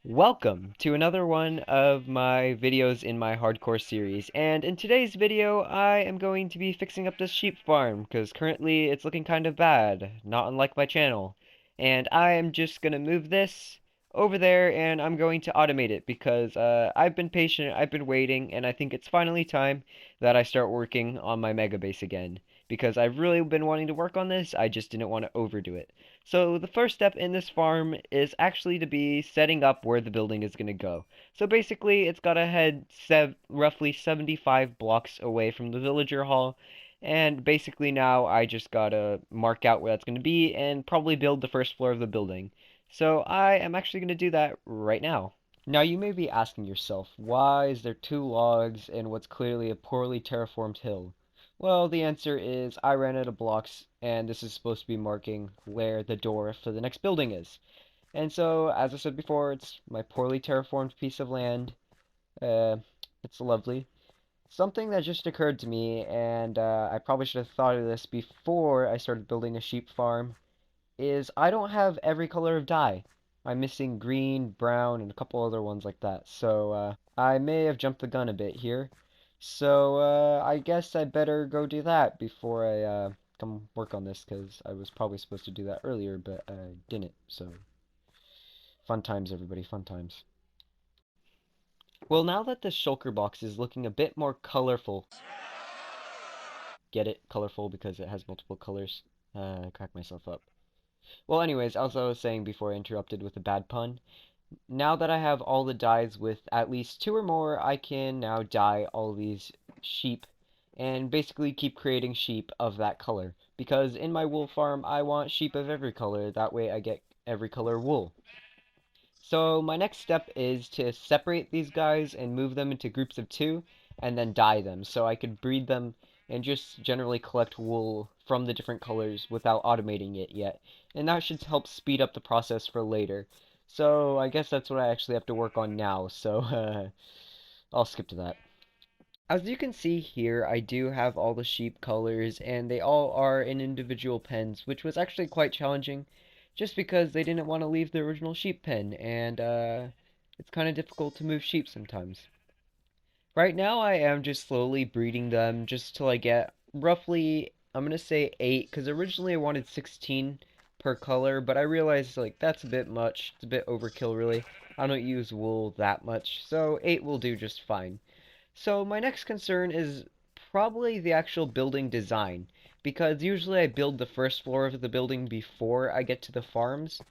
Welcome to another one of my videos in my hardcore series, and in today's video I am going to be fixing up this sheep farm, because currently it's looking kind of bad, not unlike my channel. And I am just gonna move this over there and I'm going to automate it, because I've been patient, I've been waiting, and I think it's finally time that I start working on my mega base again. Because I've really been wanting to work on this, I just didn't want to overdo it. So the first step in this farm is actually to be setting up where the building is going to go. So basically, it's got to head roughly 75 blocks away from the villager hall, and basically now I just gotta mark out where that's going to be and probably build the first floor of the building. So I am actually going to do that right now. Now you may be asking yourself, why is there two logs in what's clearly a poorly terraformed hill? Well, the answer is I ran out of blocks, and this is supposed to be marking where the door for the next building is. And so, as I said before, it's my poorly terraformed piece of land. Uh, it's lovely. Something that just occurred to me, and I probably should have thought of this before I started building a sheep farm, is I don't have every color of dye. I'm missing green, brown, and a couple other ones like that. So I may have jumped the gun a bit here. So I guess I better go do that before I come work on this, because I was probably supposed to do that earlier, but I didn't. So fun times, everybody, fun times. Well, now that the shulker box is looking a bit more colorful, get it? Colorful because it has multiple colors. I cracked myself up. Well, anyways, as I was saying before I interrupted with a bad pun, now that I have all the dyes with at least two or more, I can now dye all these sheep and basically keep creating sheep of that color. Because in my wool farm, I want sheep of every color, that way I get every color wool. So my next step is to separate these guys and move them into groups of two, and then dye them, so I could breed them and just generally collect wool from the different colors without automating it yet. And that should help speed up the process for later. So I guess that's what I actually have to work on now, so I'll skip to that. As you can see here, I do have all the sheep colors, and they all are in individual pens, which was actually quite challenging, just because they didn't want to leave the original sheep pen, and it's kind of difficult to move sheep sometimes. Right now, I am just slowly breeding them, just till I get roughly, I'm gonna say 8, because originally I wanted 16 per color, but I realized, like, that's a bit much, it's a bit overkill, really. I don't use wool that much, so 8 will do just fine. So my next concern is probably the actual building design, because usually I build the first floor of the building before I get to the farms.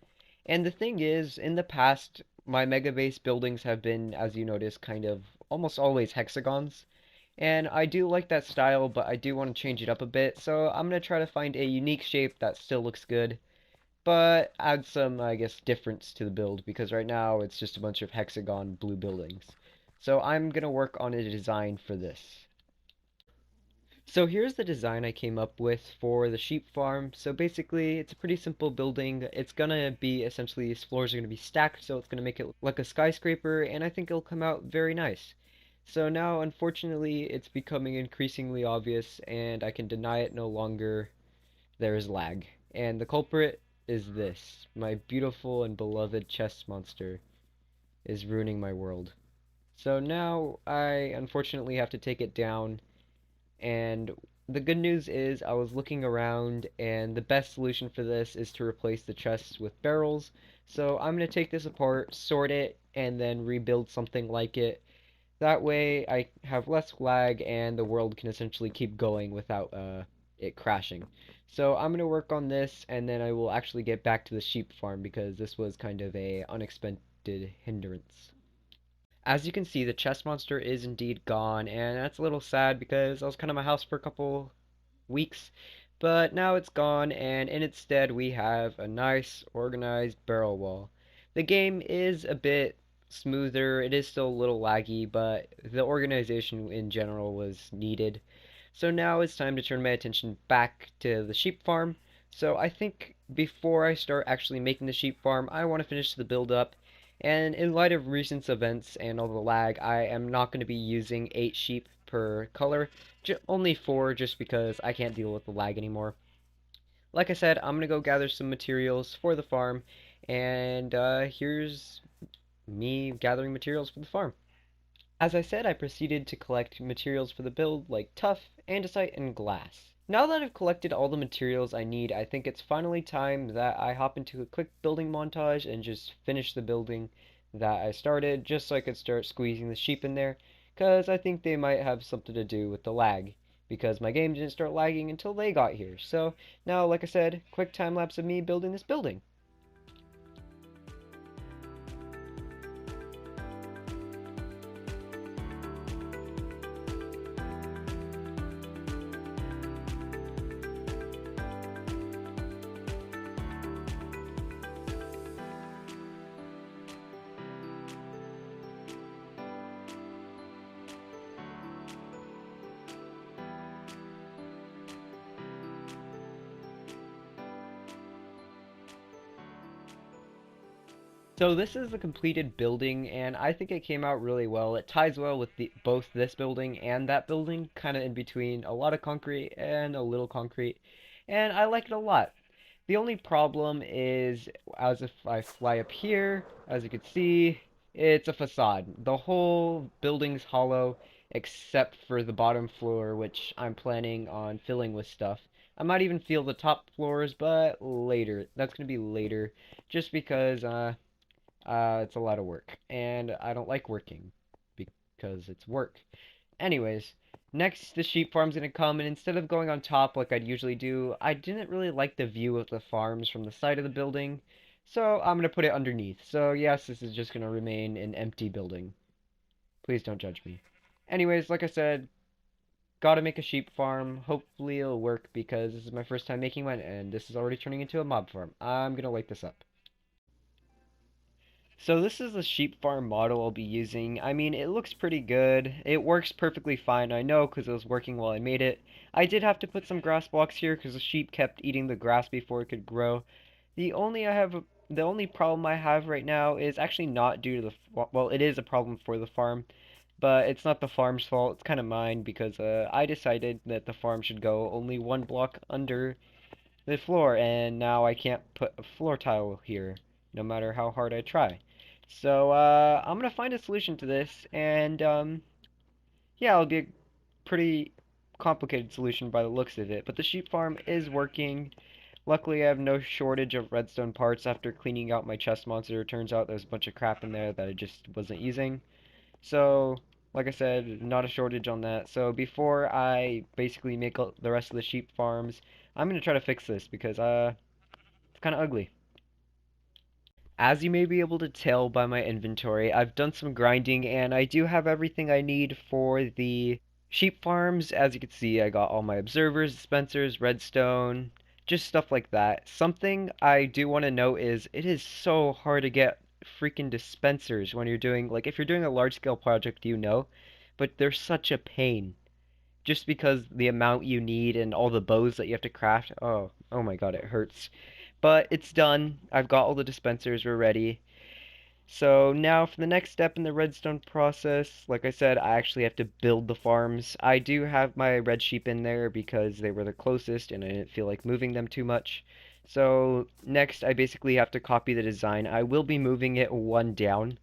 And the thing is, in the past, my mega base buildings have been, as you notice, kind of almost always hexagons. And I do like that style, but I do want to change it up a bit, so I'm going to try to find a unique shape that still looks good, but add some, I guess, difference to the build, because right now it's just a bunch of hexagon blue buildings. So I'm gonna work on a design for this. So here's the design I came up with for the sheep farm. So basically, it's a pretty simple building. It's gonna be essentially these floors are gonna be stacked, so it's gonna make it look like a skyscraper, and I think it'll come out very nice. So now, unfortunately, it's becoming increasingly obvious, and I can deny it no longer. There is lag. And the culprit is this. My beautiful and beloved chest monster is ruining my world. So now I unfortunately have to take it down, and the good news is I was looking around, and the best solution for this is to replace the chests with barrels. So I'm going to take this apart, sort it, and then rebuild something like it. That way I have less lag and the world can essentially keep going without it crashing. So I'm going to work on this, and then I will actually get back to the sheep farm, because this was kind of a unexpected hindrance. As you can see, the chest monster is indeed gone, and that's a little sad because that was kind of my house for a couple weeks. But now it's gone, and in its stead we have a nice, organized barrel wall. The game is a bit smoother, it is still a little laggy, but the organization in general was needed. So now it's time to turn my attention back to the sheep farm. So I think before I start actually making the sheep farm, I want to finish the build up, and in light of recent events and all the lag, I am not going to be using 8 sheep per color, only 4, just because I can't deal with the lag anymore. Like I said, I'm going to go gather some materials for the farm, and here's me gathering materials for the farm. As I said, I proceeded to collect materials for the build like tuff, andesite, and glass. Now that I've collected all the materials I need, I think it's finally time that I hop into a quick building montage and just finish the building that I started, just so I could start squeezing the sheep in there, because I think they might have something to do with the lag, because my game didn't start lagging until they got here. So now, like I said, quick time lapse of me building this building. So this is the completed building, and I think it came out really well. It ties well with both this building and that building, kind of in between a lot of concrete and a little concrete, and I like it a lot. The only problem is, as if I fly up here, as you can see, it's a facade. The whole building's hollow, except for the bottom floor, which I'm planning on filling with stuff. I might even fill the top floors, but later. That's gonna be later, just because, it's a lot of work, and I don't like working because it's work. Anyways, next the sheep farm's gonna come, and instead of going on top like I'd usually do, I didn't really like the view of the farms from the side of the building, so I'm gonna put it underneath. So yes, this is just gonna remain an empty building. Please don't judge me. Anyways, like I said, gotta make a sheep farm. Hopefully it'll work because this is my first time making one, and this is already turning into a mob farm. I'm gonna light this up. So this is the sheep farm model I'll be using. I mean, it looks pretty good. It works perfectly fine, I know, because it was working while I made it. I did have to put some grass blocks here because the sheep kept eating the grass before it could grow. The only problem I have right now is actually not due to well, it is a problem for the farm, but it's not the farm's fault. It's kind of mine because I decided that the farm should go only one block under the floor, and now I can't put a floor tile here, no matter how hard I try. So, I'm gonna find a solution to this, and, yeah, it'll be a pretty complicated solution by the looks of it, but the sheep farm is working. Luckily, I have no shortage of redstone parts after cleaning out my chest monster. It turns out there's a bunch of crap in there that I just wasn't using. So, like I said, not a shortage on that. So before I basically make the rest of the sheep farms, I'm gonna try to fix this because, it's kind of ugly. As you may be able to tell by my inventory, I've done some grinding and I do have everything I need for the sheep farms. As you can see, I got all my observers, dispensers, redstone, just stuff like that. Something I do want to note is it is so hard to get freaking dispensers when you're doing, like, if you're doing a large scale project, you know, but they're such a pain just because the amount you need and all the bows that you have to craft. Oh my god, it hurts. But it's done. I've got all the dispensers. We're ready. So now for the next step in the redstone process, like I said, I actually have to build the farms. I do have my red sheep in there because they were the closest and I didn't feel like moving them too much. So next I basically have to copy the design. I will be moving it one down.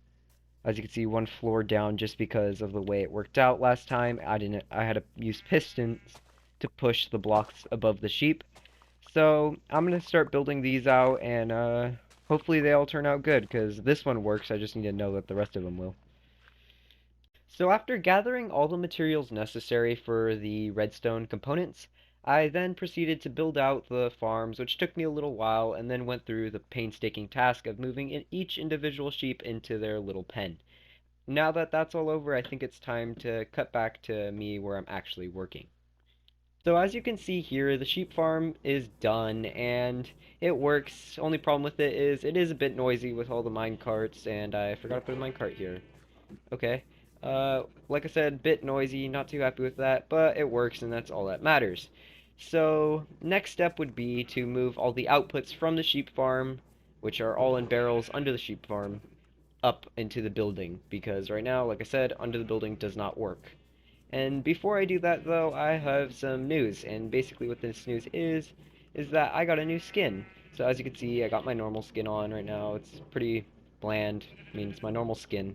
As you can see, one floor down just because of the way it worked out last time. I had to use pistons to push the blocks above the sheep. So I'm gonna start building these out, and hopefully they all turn out good, because this one works. I just need to know that the rest of them will. So after gathering all the materials necessary for the redstone components, I then proceeded to build out the farms, which took me a little while, and then went through the painstaking task of moving each individual sheep into their little pen. Now that that's all over, I think it's time to cut back to me where I'm actually working. So as you can see here, the sheep farm is done and it works. Only problem with it is a bit noisy with all the mine carts, and I forgot to put a mine cart here. Okay. Like I said, bit noisy, not too happy with that, but it works and that's all that matters. So next step would be to move all the outputs from the sheep farm, which are all in barrels under the sheep farm, up into the building, because right now, like I said, under the building does not work. And before I do that, though, I have some news, and basically what this news is that I got a new skin. So as you can see, I got my normal skin on right now. It's pretty bland. I mean, it's my normal skin.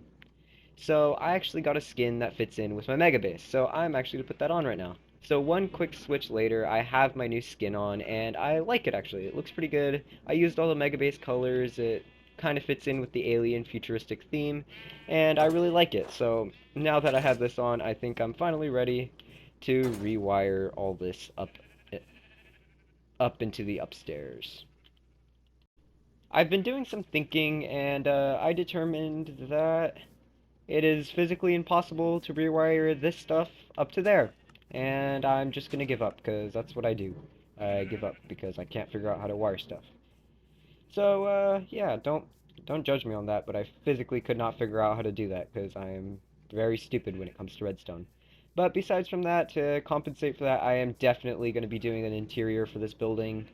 So I actually got a skin that fits in with my Mega Base, so I'm actually going to put that on right now. So one quick switch later, I have my new skin on, and I like it actually. It looks pretty good. I used all the Mega Base colors, it kind of fits in with the alien futuristic theme, and I really like it. So now that I have this on, I think I'm finally ready to rewire all this up into the upstairs. I've been doing some thinking, and I determined that it is physically impossible to rewire this stuff up to there. And I'm just gonna give up, because that's what I do. I give up because I can't figure out how to wire stuff. So, yeah, don't judge me on that, but I physically could not figure out how to do that, because I'm very stupid when it comes to redstone. But besides from that, to compensate for that, I am definitely going to be doing an interior for this building.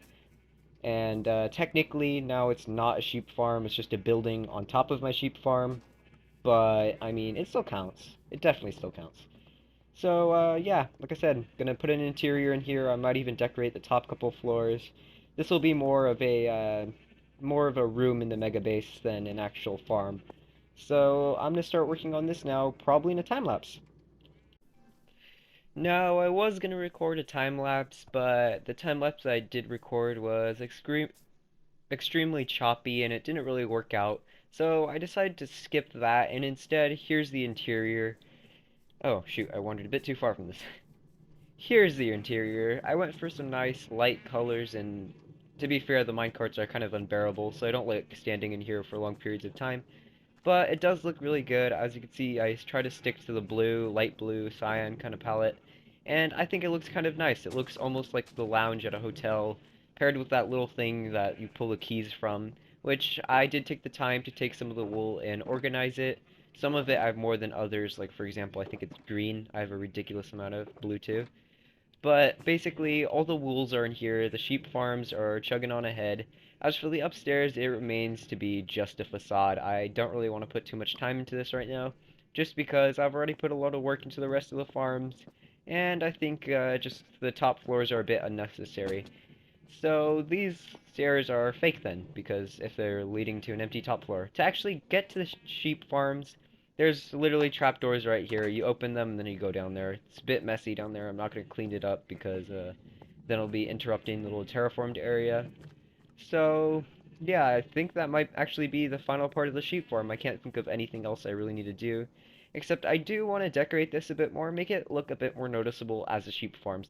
And technically, now it's not a sheep farm, it's just a building on top of my sheep farm. But, I mean, it still counts. It definitely still counts. So, yeah, like I said, gonna put an interior in here. I might even decorate the top couple floors. This will be more of a room in the mega base than an actual farm. So, I'm gonna start working on this now, probably in a time lapse. No, I was gonna record a time lapse, but the time lapse I did record was extremely choppy and it didn't really work out. So I decided to skip that and instead here's the interior. Oh shoot, I wandered a bit too far from this. Here's the interior. I went for some nice light colors and to be fair the minecarts are kind of unbearable so I don't like standing in here for long periods of time. But it does look really good. As you can see, I try to stick to the blue, light blue, cyan kind of palette. And I think it looks kind of nice. It looks almost like the lounge at a hotel, paired with that little thing that you pull the keys from, which I did take the time to take some of the wool and organize it. Some of it I have more than others, like for example, I think it's green. I have a ridiculous amount of blue too. But basically, all the wools are in here, the sheep farms are chugging on ahead. As for the upstairs, it remains to be just a facade. I don't really want to put too much time into this right now, just because I've already put a lot of work into the rest of the farms, and I think just the top floors are a bit unnecessary. So these stairs are fake then, because if they're leading to an empty top floor. To actually get to the sheep farms, there's literally trapdoors right here. You open them and then you go down there. It's a bit messy down there. I'm not going to clean it up because then it'll be interrupting the little terraformed area. So, yeah, I think that might actually be the final part of the sheep farm. I can't think of anything else I really need to do. Except I do want to decorate this a bit more, make it look a bit more noticeable as a sheep farm.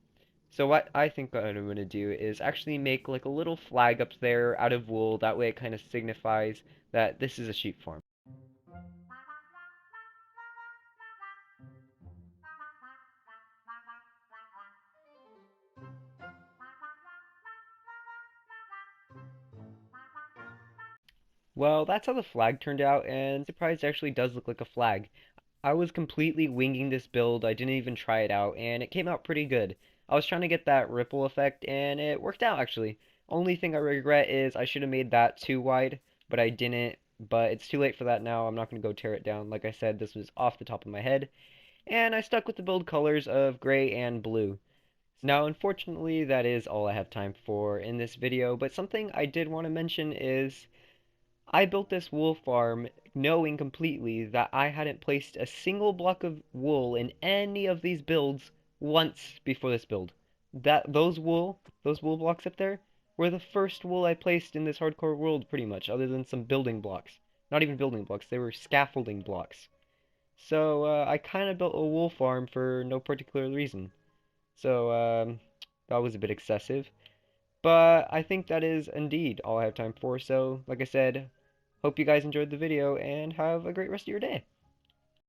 So what I think what I'm going to do is actually make like a little flag up there out of wool. That way it kind of signifies that this is a sheep farm. Well, that's how the flag turned out, and surprised it actually does look like a flag. I was completely winging this build, I didn't even try it out, and it came out pretty good. I was trying to get that ripple effect, and it worked out actually. Only thing I regret is I should have made that too wide, but I didn't. But it's too late for that now, I'm not going to go tear it down. Like I said, this was off the top of my head. And I stuck with the build colors of gray and blue. Now, unfortunately, that is all I have time for in this video, but something I did want to mention is I built this wool farm knowing completely that I hadn't placed a single block of wool in any of these builds once before this build. Those wool blocks up there, were the first wool I placed in this hardcore world pretty much, other than some building blocks. Not even building blocks, they were scaffolding blocks. So, I kind of built a wool farm for no particular reason. So, that was a bit excessive. But I think that is indeed all I have time for. So, like I said, hope you guys enjoyed the video and have a great rest of your day.